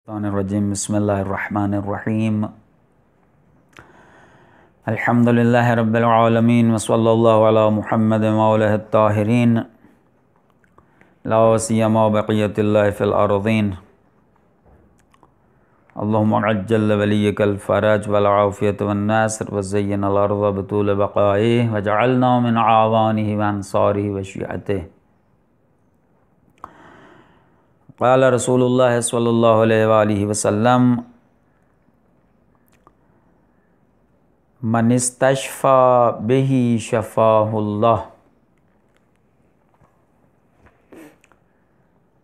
रजीम बिस्मिल्लाहिर्रहमानिर्रहीम अल्हम्दुलिल्लाहि रब्बिल आलमीन वसल्लल्लाहु अला मुहम्मद व आलिहि त्ताहिरीन ला सियमा बक़ियतिल्लाहि फ़िल अर्ज़ीन अल्लाहुम्मा अज्जल वलियकल फ़रज वल आफ़ियत वन नस्र व ज़य्यिनल अर्ज़ बतूल बक़ाइहि वजअलना मिन आवानिहि व अंसारिहि व शियअतिहि। क़ाल रसूलुल्लाह सल्लल्लाहु अलैहि वसल्लम मन इस्तशफ़ा बिही शफ़ाहुल्लाह।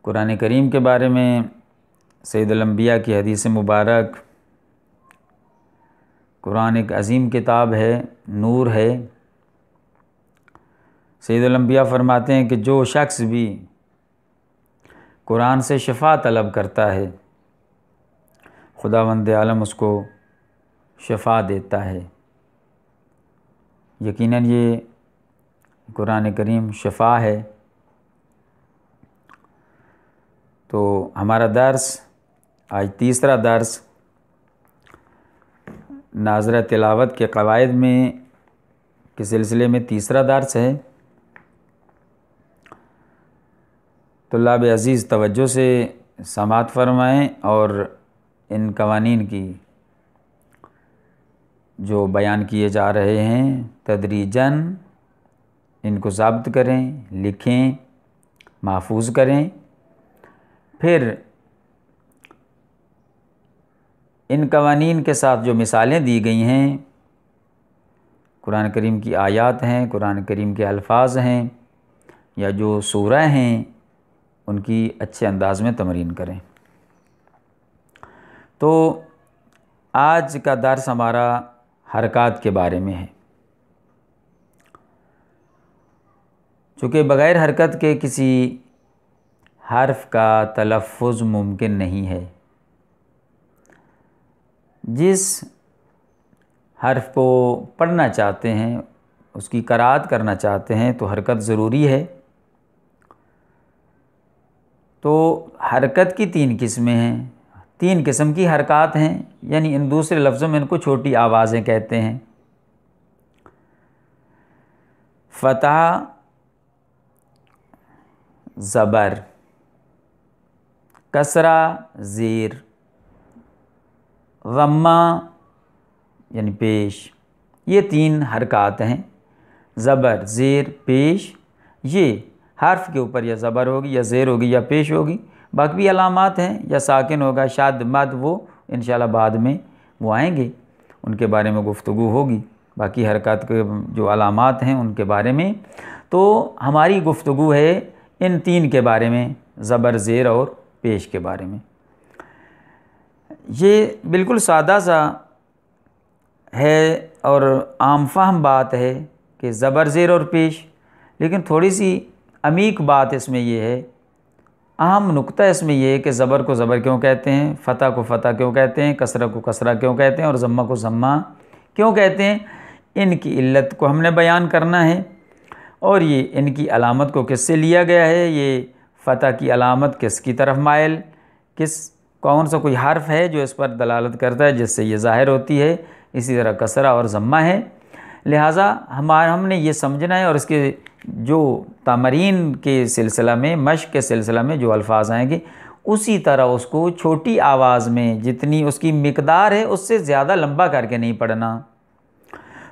कुरान करीम के बारे में सैयदुल अंबिया की हदीस मुबारक। कुरान एक अज़ीम किताब है, नूर है। सैयदुल अंबिया फरमाते हैं कि जो शख्स भी कुरान से शिफा तलब करता है, खुदावंद आलम उसको शिफा देता है। यकीनन ये कुरान करीम शिफा है। तो हमारा दर्स आज तीसरा दर्स नाज़रा तिलावत के क़वाइद में के सिलसिले में तीसरा दर्स है। तुल्लाब अज़ीज़ तवज्जो से समाअत फ़रमाएँ और इन कवानीन की जो बयान किए जा रहे हैं तदरीजन इनको ज़ब्त करें, लिखें, महफूज करें। फिर इन कवानीन के साथ जो मिसालें दी गई हैं, कुरान करीम की आयात हैं, कुरान करीम के अल्फाज हैं या जो सूरह हैं, उनकी अच्छे अंदाज में तमरीन करें। तो आज का दर्स हमारा हरकत के बारे में है। चूँकि बग़ैर हरकत के किसी हर्फ का तलफ़्फ़ुज़ मुमकिन नहीं है। जिस हर्फ को पढ़ना चाहते हैं, उसकी क़राअत करना चाहते हैं तो हरकत ज़रूरी है। तो हरकत की तीन किस्में हैं, तीन किस्म की हरकत हैं, यानी इन दूसरे लफ्ज़ों में इनको छोटी आवाज़ें कहते हैं। फ़तह, ज़बर, कसरा, ज़ेर, ज़म्मा यानी पेश, ये तीन हरकत हैं। ज़बर, ज़ेर, पेश, ये हर्फ के ऊपर या ज़बर होगी या ज़ेर होगी या पेश होगी। बाकी भी अलामात हैं, या साकिन होगा, शाद, मद, वो इंशाल्लाह बाद में वो आएंगे, उनके बारे में गुफ्तगू होगी। बाकी हरकत के जो अलामात हैं उनके बारे में। तो हमारी गुफ्तगू है इन तीन के बारे में, ज़बर, ज़ेर और पेश के बारे में। ये बिल्कुल सादा सा है और आम फहम बात है कि ज़बर, ज़ेर और पेश, लेकिन थोड़ी सी अमीक बात इसमें यह है, अहम नुक्ता इसमें यह है कि ज़बर को ज़बर क्यों कहते हैं, फ़तह को फ़तह क्यों कहते हैं, कसरा को कसरा क्यों कहते हैं और ज़म्मा को ज़म्मा क्यों कहते हैं। इनकी इल्लत को हमने बयान करना है और ये इनकी अलामत को किससे लिया गया है। ये फ़तह की अलामत किसकी तरफ मायल, कौन सा कोई हर्फ है जो इस पर दलालत करता है जिससे ये ज़ाहिर होती है। इसी तरह कसरा और ज़म्मा है। लिहाजा हमने ये समझना है और इसके जो तमरीन के सिलसिला में, मश्क के सिलसिला में जो अल्फाज आएंगे उसी तरह उसको छोटी आवाज़ में, जितनी उसकी मिकदार है उससे ज़्यादा लंबा करके नहीं पढ़ना।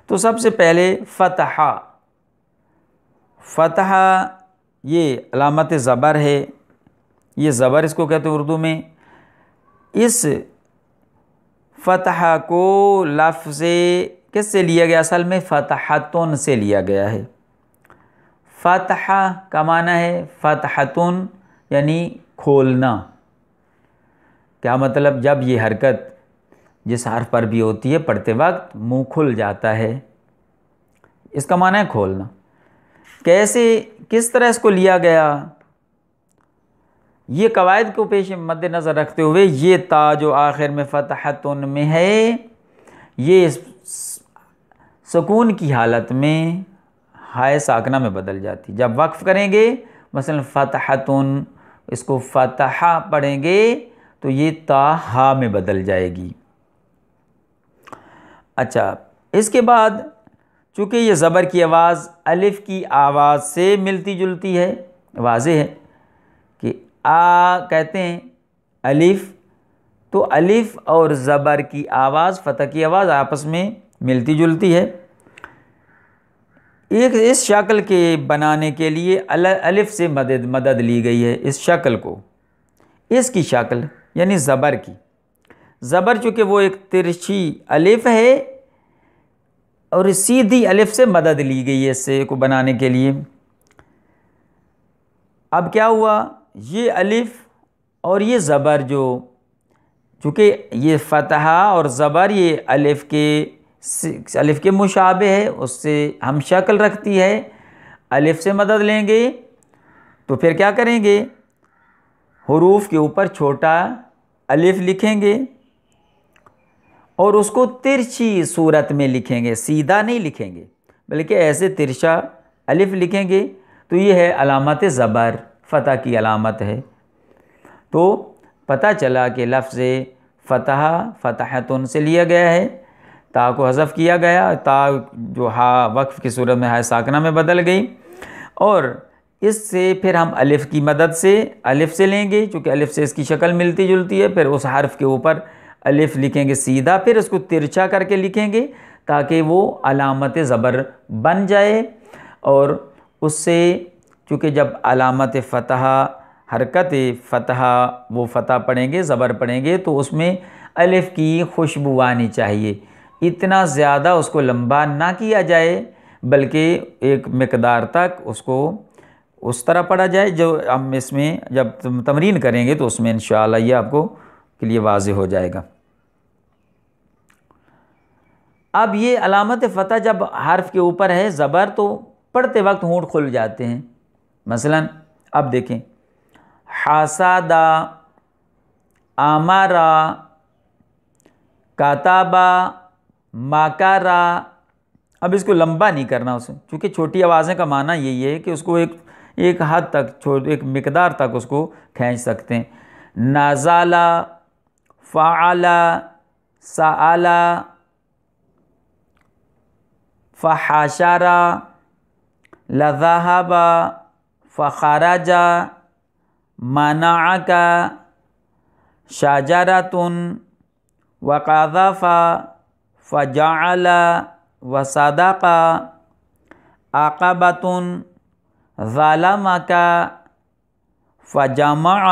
तो सबसे पहले फ़तहा, फ़तहा ये अलामत ज़बर है, ये ज़बर इसको कहते हैं उर्दू में। इस फ़तहा को लफ्ज़ किससे लिया गया, असल में फ़तहतुन से लिया गया है। फ़तहा का माना है फ़तहतुन यानी खोलना। क्या मतलब, जब ये हरकत जिस हर्फ पर भी होती है पढ़ते वक्त मुंह खुल जाता है, इसका माना है खोलना। कैसे, किस तरह इसको लिया गया, ये कवायद को पेश मद्देनज़र रखते हुए ये ता जो आखिर में फ़तहतुन में है, ये सुकून की हालत में हाय साकना में बदल जाती। जब वक्फ़ करेंगे मसलन फ़तहतुन, इसको फ़तहा पढ़ेंगे तो ये ता हा में बदल जाएगी। अच्छा, इसके बाद चूँकि ये ज़बर की आवाज़ अलिफ़ की आवाज़ से मिलती जुलती है, वाज़ेह है कि आ कहते हैं अलिफ़, तो अलिफ़ और ज़बर की आवाज़, फ़तह की आवाज़ आपस में मिलती जुलती है। एक इस शक्ल के बनाने के लिए अलिफ़ से मदद ली गई है। इस शक्ल को, इसकी शक्ल यानी ज़बर की, ज़बर चूँकि वो एक तिरछी अलिफ़ है और सीधी अलिफ़ से मदद ली गई है इससे को बनाने के लिए। अब क्या हुआ, ये अलिफ़ और ये ज़बर जो, चूँकि ये फ़तहा और ज़बर ये अलिफ़ के मुशाबे है, उससे हम शक्ल रखती है। अलिफ़ से मदद लेंगे तो फिर क्या करेंगे, हुरूफ के ऊपर छोटा अलिफ़ लिखेंगे और उसको तिरछी सूरत में लिखेंगे, सीधा नहीं लिखेंगे बल्कि ऐसे तिरछा अलिफ़ लिखेंगे। तो ये है अलामत ज़बर, फ़तह की अलामत है। तो पता चला कि लफ्ज़ फ़तहा फ़तहतुन से लिया गया है, ता को हज़फ किया गया, ता जो हा वक्फ़ की सूरत में हा साकना में बदल गई, और इससे फिर हम अलिफ़ की मदद से अलिफ़ से लेंगे, चूँकि अलिफ़ से इसकी शक्ल मिलती जुलती है। फिर उस हर्फ़ के ऊपर अलिफ़ लिखेंगे सीधा, फिर उसको तिरछा करके लिखेंगे ताकि वो अलामत ज़बर बन जाए। और उससे चूँकि जब अलामत फ़तहा हरकत फ़तहा वो फ़तह पढ़ेंगे, ज़बर पढ़ेंगे, तो उसमें अलिफ़ की खुशबू आनी चाहिए। इतना ज़्यादा उसको लंबा ना किया जाए बल्कि एक मिक़दार तक उसको उस तरह पढ़ा जाए जो हम इसमें जब तमरीन करेंगे तो उसमें इंशाअल्लाह ये आपको के लिए वाज़े हो जाएगा। अब ये अलामत फ़तह जब हर्फ के ऊपर है ज़बर, तो पढ़ते वक्त होंठ खुल जाते हैं। मसलन अब देखें, हासादा, आमारा, काताबा, माकारा। अब इसको लंबा नहीं करना उसे, क्योंकि छोटी आवाज़ें का माना यही है कि उसको एक हद तक, एक मिक़दार तक उसको खींच सकते हैं। नाज़ाला, फ़ाला, साला, फ़हाशारा, लज़ाहबा, फ़खराजा, मनाअका, शाजरतुन, वक़ज़फ़ा, फ़जअला, वसदक़ा, आक़बतुन, ज़लमका, फ़जमअ,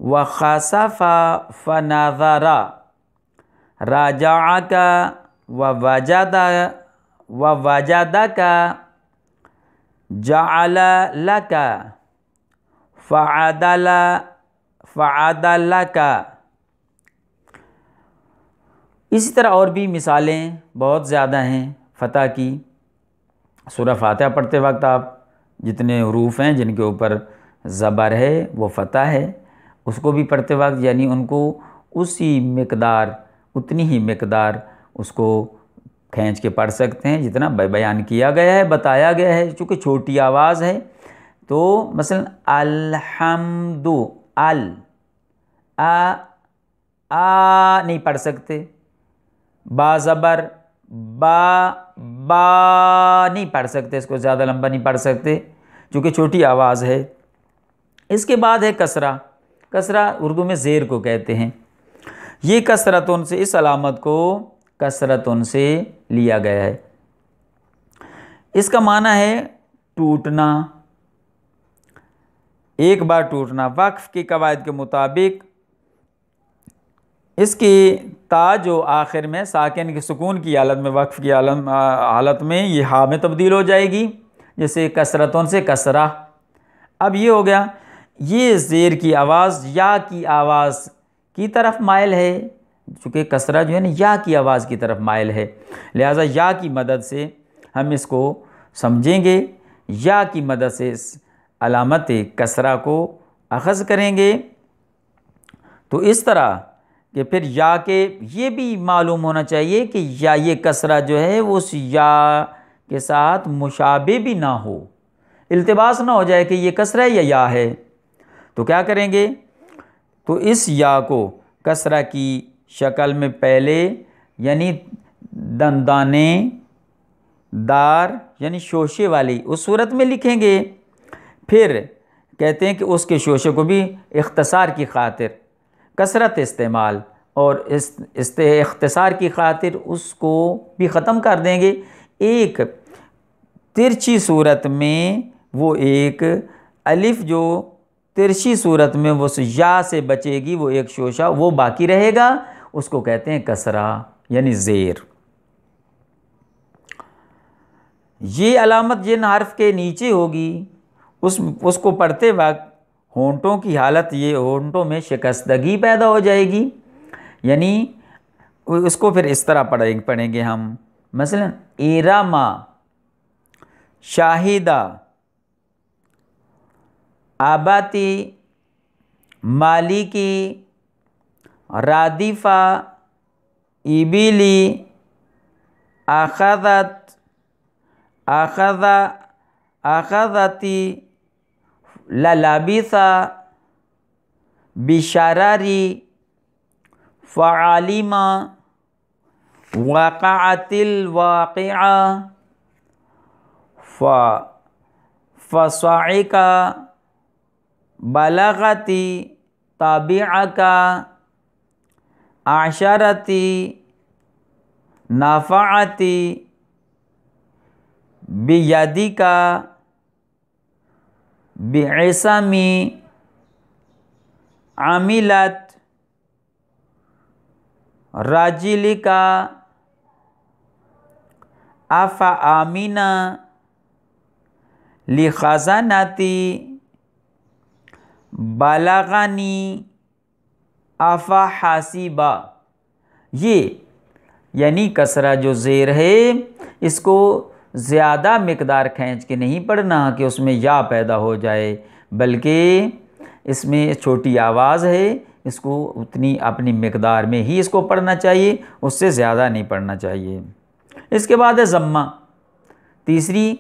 वख़सफ़ा, फ़नज़रा, राजअका, ववजदका, जअल लका, फ़अदलका। इसी तरह और भी मिसालें बहुत ज़्यादा हैं फ़तह की। सूरह फातिहा पढ़ते वक्त आप जितने हरूफ हैं जिनके ऊपर ज़बर है वो फ़तह है, उसको भी पढ़ते वक्त यानी उनको उसी मिक़दार, उतनी ही मिक़दार उसको खींच के पढ़ सकते हैं जितना बयान किया गया है, बताया गया है। चूँकि छोटी आवाज़ है तो मसलन अल्हम्दु, आ नहीं पढ़ सकते, बा ज़बर, बा नहीं पढ़ सकते, इसको ज़्यादा लंबा नहीं पढ़ सकते चूँकि छोटी आवाज़ है। इसके बाद है कसरा। कसरा उर्दू में ज़ेर को कहते हैं। ये कसरतुन से, इस अलामत को कसरतुन से लिया गया है। इसका माना है टूटना, एक बार टूटना। वक्फ़ की कवायद के मुताबिक इसकी ता जो आखिर में साकिन की सुकून की हालत में, वक्फ़ की हालत में ये हा में तब्दील हो जाएगी, जैसे कसरतों से कसरा। अब ये हो गया, ये ज़ेर की आवाज़ या की आवाज़ की तरफ माइल है, चूँकि कसरा जो है ना या की आवाज़ की तरफ माइल है, लिहाजा या की मदद से हम इसको समझेंगे, या की मदद से इस अलामत कसरा को अख़ज़ करेंगे। तो इस तरह कि फिर या के ये भी मालूम होना चाहिए कि या ये कसरा जो है वो उस या के साथ मुशाबे भी ना हो, इल्तिबास ना हो जाए कि ये कसरा है या है। तो क्या करेंगे, तो इस या को कसरा की शक्ल में पहले यानी दंदाने दार यानी शोशे वाली उस सूरत में लिखेंगे। फिर कहते हैं कि उसके शोशे को भी इख्तसार की खातिर कसरत इस्तेमाल और इस इख्तसार की खातिर उसको भी ख़त्म कर देंगे। एक तिरछी सूरत में वो एक अलिफ जो तिरछी सूरत में वो या से बचेगी, वो एक शोशा वो बाकी रहेगा, उसको कहते हैं कसरा यानी ज़ेर। ये अलामत जिन हर्फ के नीचे होगी उसको पढ़ते वक्त होंठों की हालत, ये होंठों में शिकस्तगी पैदा हो जाएगी। यानी उसको फिर इस तरह पढ़ेंगे हम, मसलन इरामा, शाहिदा, आबाती, मालिकी, रादिफा, इबिली, आखदत, आखदा, आखदती, ललाबिसा, बिशारारी, फ़आलिमा, वाक़अतिल वाक़िआ, फ़साइका, बलगती, ताबिअका, आशरती, नाफ़अती, बियदिका, बिइसमी, आमिलत, राजिलिका, आफ़ा आमिना, लिखज़ानाती, बलगनी, आफ़ा हासिबा। ये यानी कसरा जो ज़ेर है इसको ज़्यादा मिकदार खींच के नहीं पढ़ना कि उसमें या पैदा हो जाए, बल्कि इसमें छोटी आवाज़ है, इसको उतनी अपनी मिकदार में ही इसको पढ़ना चाहिए, उससे ज़्यादा नहीं पढ़ना चाहिए। इसके बाद है ज़म्मा, तीसरी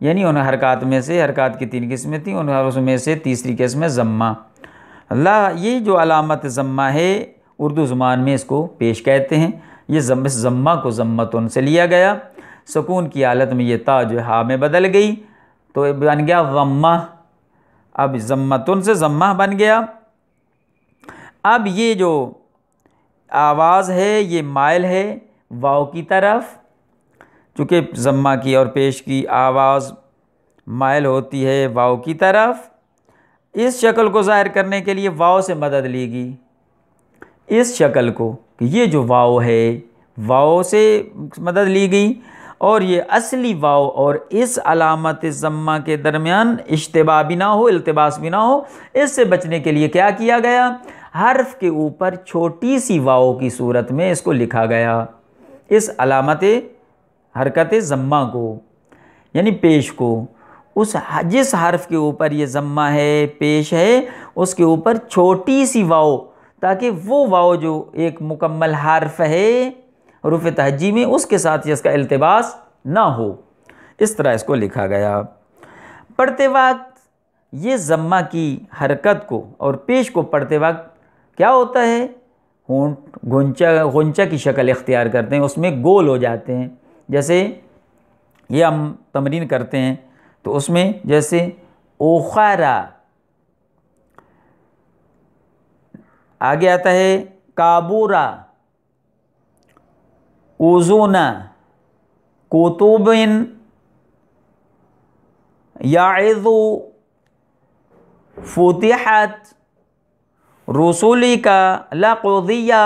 यानी उन हरकत में से, हरकत की 3 किस्में थी, उन उसमें से तीसरी किस्म ज़म्मा। अल्लाह ये जो अलामत ज़म्मा है उर्दू ज़ुबान में इसको पेश कहते हैं। ये ज़म्मा को ज़म्मतुन से लिया गया, सुकून की हालत में ये ता जो हा में बदल गई तो बन गया ज़म्मा। अब ज़म्मतुन से ज़म्मा बन गया। अब ये जो आवाज़ है ये माइल है वाव की तरफ, चूँकि ज़म्मा की और पेश की आवाज़ माइल होती है वाव की तरफ। इस शक्ल को ज़ाहिर करने के लिए वाव से मदद लेगी, इस शक्ल को कि ये जो वाव है वाव से मदद ली गई, और ये असली वाव और इस अलामत ज़म्मा के दरमियान इश्तिबा भी ना हो, इल्तिबास भी ना हो, इससे बचने के लिए क्या किया गया, हर्फ के ऊपर छोटी सी वाव की सूरत में इसको लिखा गया। इस अलामत हरकत ज़म्मा को यानी पेश को, उस जिस हर्फ के ऊपर ये ज़म्मा है पेश है उसके ऊपर छोटी सी वाव, ताकि वो वाव जो एक मुकम्मल हर्फ है हुरूफ तहज्जी में उसके साथ इसका इल्तिबास ना हो, इस तरह इसको लिखा गया। पढ़ते वक्त ये ज़म्मा की हरकत को और पेश को पढ़ते वक्त क्या होता है, होंठ गुंचा की शक्ल इख्तियार करते हैं, उसमें गोल हो जाते हैं। जैसे ये हम तमरीन करते हैं तो उसमें जैसे ओखारा, आगे आता है काबूरा, उज़ूना, कुतुबिन, याइज़ु, फुतिहत, रसूली का, लक़ुदिया,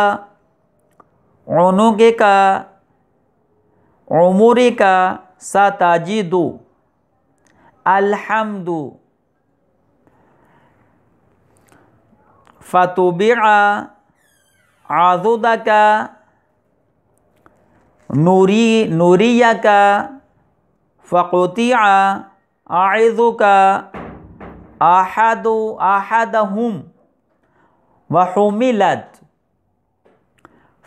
उनुके का, उमुरी का, सताजिदु, अल्हम्दु, फतुबिआ, आज़ुदा का, नूरिया का, फ़क़ुतिआ, आइज़ु का, आहदु, आहदहुम, वहुमिलत,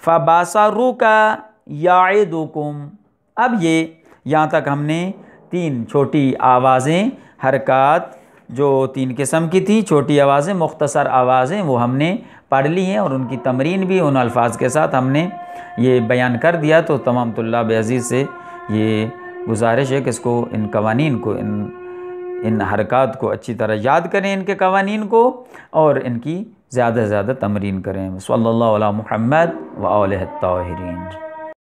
फ़बासरु का, याइदुकुम। अब ये यहाँ तक हमने 3 छोटी आवाज़ें हरकत जो 3 किस्म की थी, छोटी आवाज़ें, मुख्तसर आवाज़ें, वो हमने पढ़ ली हैं और उनकी तमरीन भी उन अल्फाज के साथ हमने ये बयान कर दिया। तो तमाम तुल्लाब अज़ीज़ से ये गुजारिश है कि इसको, इन कवानीन को, इन हरकत को अच्छी तरह याद करें, इनके कवानीन को, और इनकी ज़्यादा से ज़्यादा तमरीन करें। सल्लल्लाहु अलैहि मुहम्मद व आलिहि ताहिरीन।